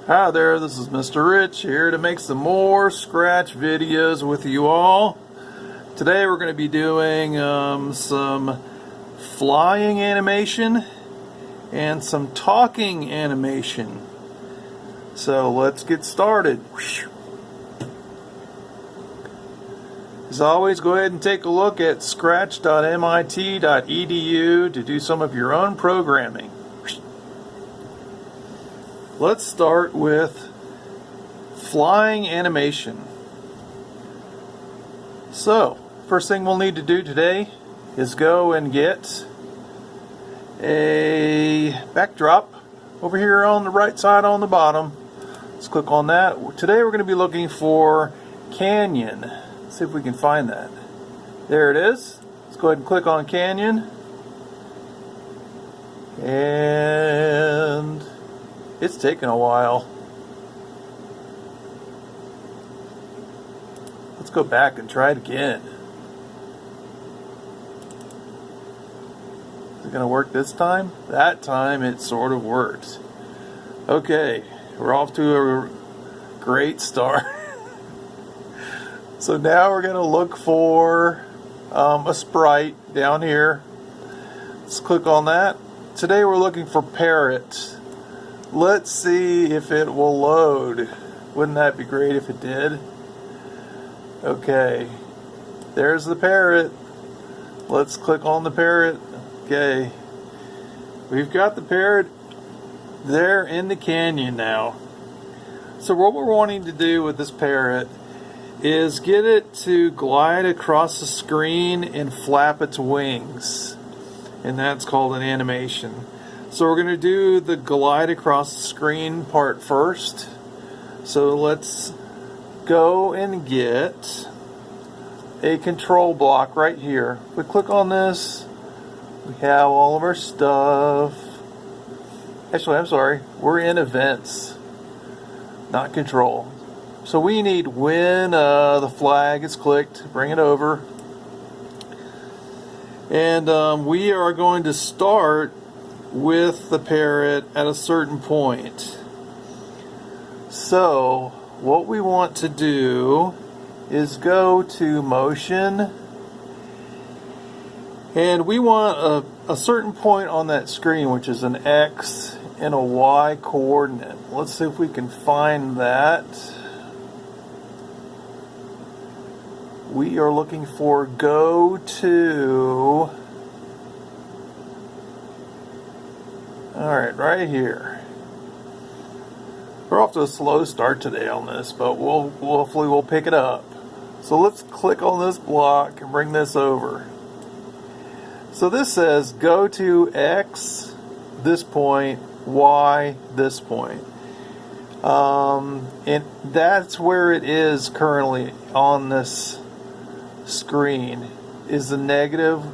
Hi there, this is Mr. Rich here to make some more Scratch videos with you all. Today we're going to be doing some flying animation and some talking animation. So let's get started. As always, go ahead and take a look at scratch.mit.edu to do some of your own programming. Let's start with flying animation. So, first thing we'll need to do today is go and get a backdrop over here on the right side on the bottom. Let's click on that. Today we're going to be looking for Canyon. Let's see if we can find that. There it is. Let's go ahead and click on Canyon. And it's taken a while. Let's go back and try it again. Is it going to work this time? That time it sort of worked. Okay, we're off to a great start. So now we're going to look for a sprite down here. Let's click on that. Today we're looking for Parrot. Let's see if it will load. Wouldn't that be great if it did? Okay, there's the parrot. Let's click on the parrot. Okay, we've got the parrot there in the canyon now. So what we're wanting to do with this parrot is get it to glide across the screen and flap its wings, and that's called an animation. So we're going to do the glide across the screen part first. So let's go and get a control block right here. If we click on this, we have all of our stuff. Actually, I'm sorry, we're in events, not control. So we need when the flag is clicked, bring it over. And we are going to start with the parrot at a certain point. So what we want to do is go to motion, and we want a certain point on that screen, which is an X and a Y coordinate. Let's see if we can find that. We are looking for go to. Alright, right here. We're off to a slow start today on this, but hopefully we'll pick it up. So let's click on this block and bring this over. So this says go to X, this point, Y, this point. And that's where it is currently on this screen, is the negative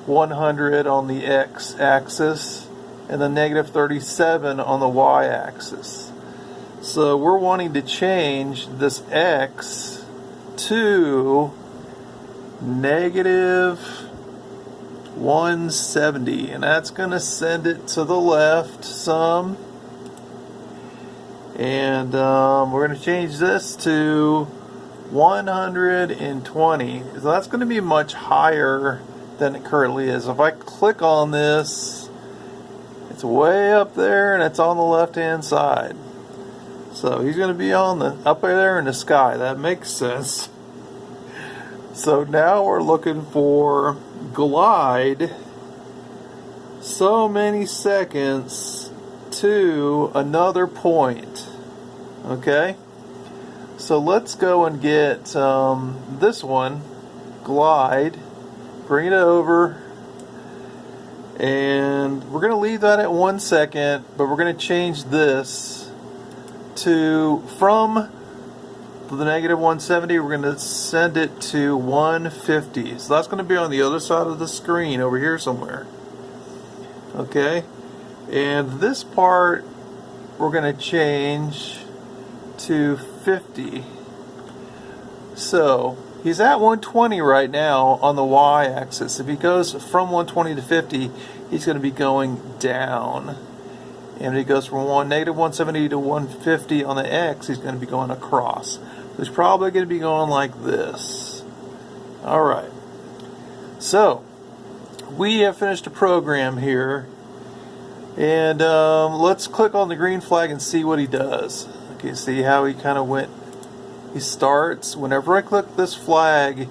100 on the X axis and the negative 37 on the Y axis. So we're wanting to change this X to negative 170, and that's going to send it to the left some. And we're going to change this to 120. So that's going to be much higher than it currently is. If I click on this, it's way up there and it's on the left hand side. So he's going to be on the up there in the sky. That makes sense. So now we're looking for glide so many seconds to another point. Okay? So let's go and get this one, glide, bring it over, and we're going to leave that at 1 second, but we're going to change this to, from the negative 170, we're going to send it to 150. So that's going to be on the other side of the screen over here somewhere. Okay? And this part we're going to change to 50. So he's at 120 right now on the y-axis. If he goes from 120 to 50, he's going to be going down. And he goes from -170 to 150 on the X, he's going to be going across. So he's probably going to be going like this. Alright. So, we have finished the program here. And let's click on the green flag and see what he does. Okay, see how he kind of went. He starts, whenever I click this flag,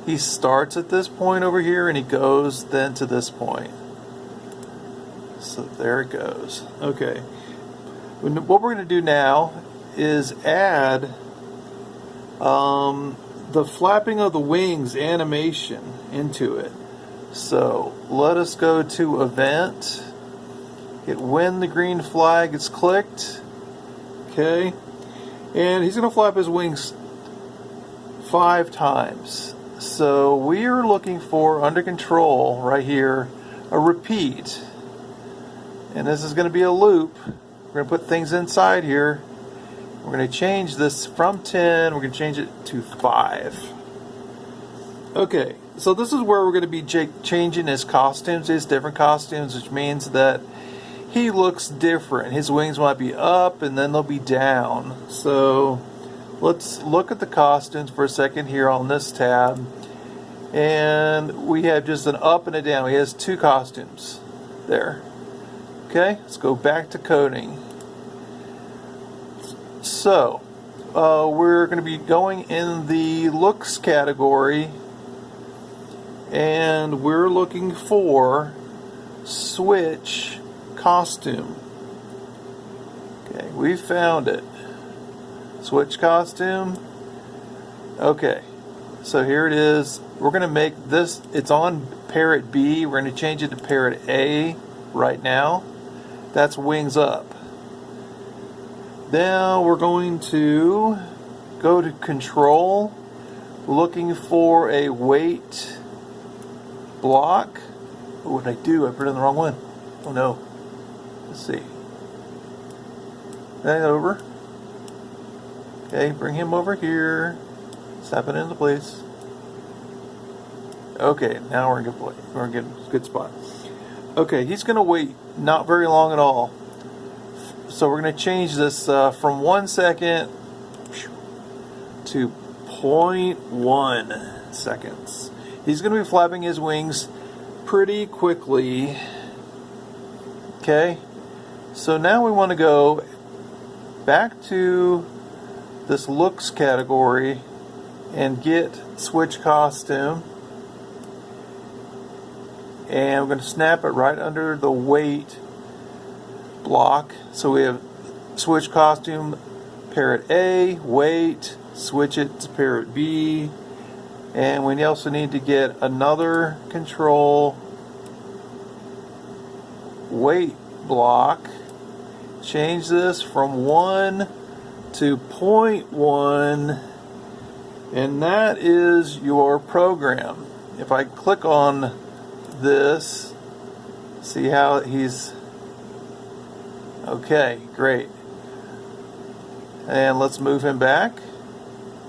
he starts at this point over here and he goes then to this point. So there it goes. Okay. What we're going to do now is add the flapping of the wings animation into it. So let us go to event. Hit when the green flag is clicked. Okay. And he's going to flap his wings 5 times. So we are looking for, under control, right here, a repeat. And this is going to be a loop. We're going to put things inside here. We're going to change this from 10, we're going to change it to 5. Okay, so this is where we're going to be changing his costumes, his different costumes, which means that he looks different. His wings might be up and then they'll be down. So let's look at the costumes for a second here on this tab. And we have just an up and a down. He has 2 costumes there. Okay, let's go back to coding. So, we're going to be going in the looks category, and we're looking for switch costume. Okay, we found it. Switch costume. Okay, so here it is. We're going to make this, it's on Parrot B. We're going to change it to Parrot A right now. That's wings up. Now we're going to go to control, looking for a weight block. What did I do? I put it in the wrong one. Oh no. Let's see. That over. Okay, bring him over here. Snap it into place. Okay, now we're in good place. We're in a good spot. Okay, he's going to wait not very long at all. So we're going to change this from 1 second to 0.1 seconds. He's going to be flapping his wings pretty quickly. Okay, so now we want to go back to this looks category and get switch costume. And we're going to snap it right under the weight block. So we have switch costume, Parrot A, weight, switch it to Parrot B. And we also need to get another control weight block. Change this from 1 to 0.1. And that is your program. If I click on this, see how he's okay, great. And let's move him back.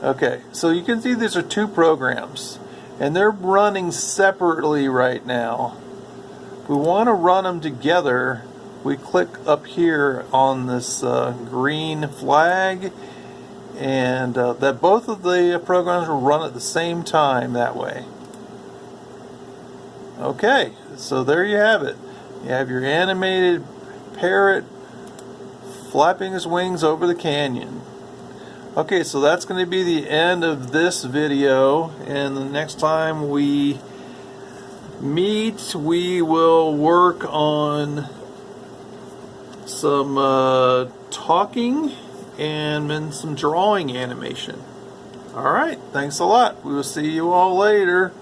Okay, so you can see these are 2 programs and they're running separately right now. If we want to run them together, we click up here on this green flag, and that both of the programs will run at the same time that way. Okay, so there you have it. You have your animated parrot flapping his wings over the canyon. Okay, so that's going to be the end of this video, and the next time we meet, we will work on some talking and then some drawing animation. Alright, thanks a lot. We will see you all later.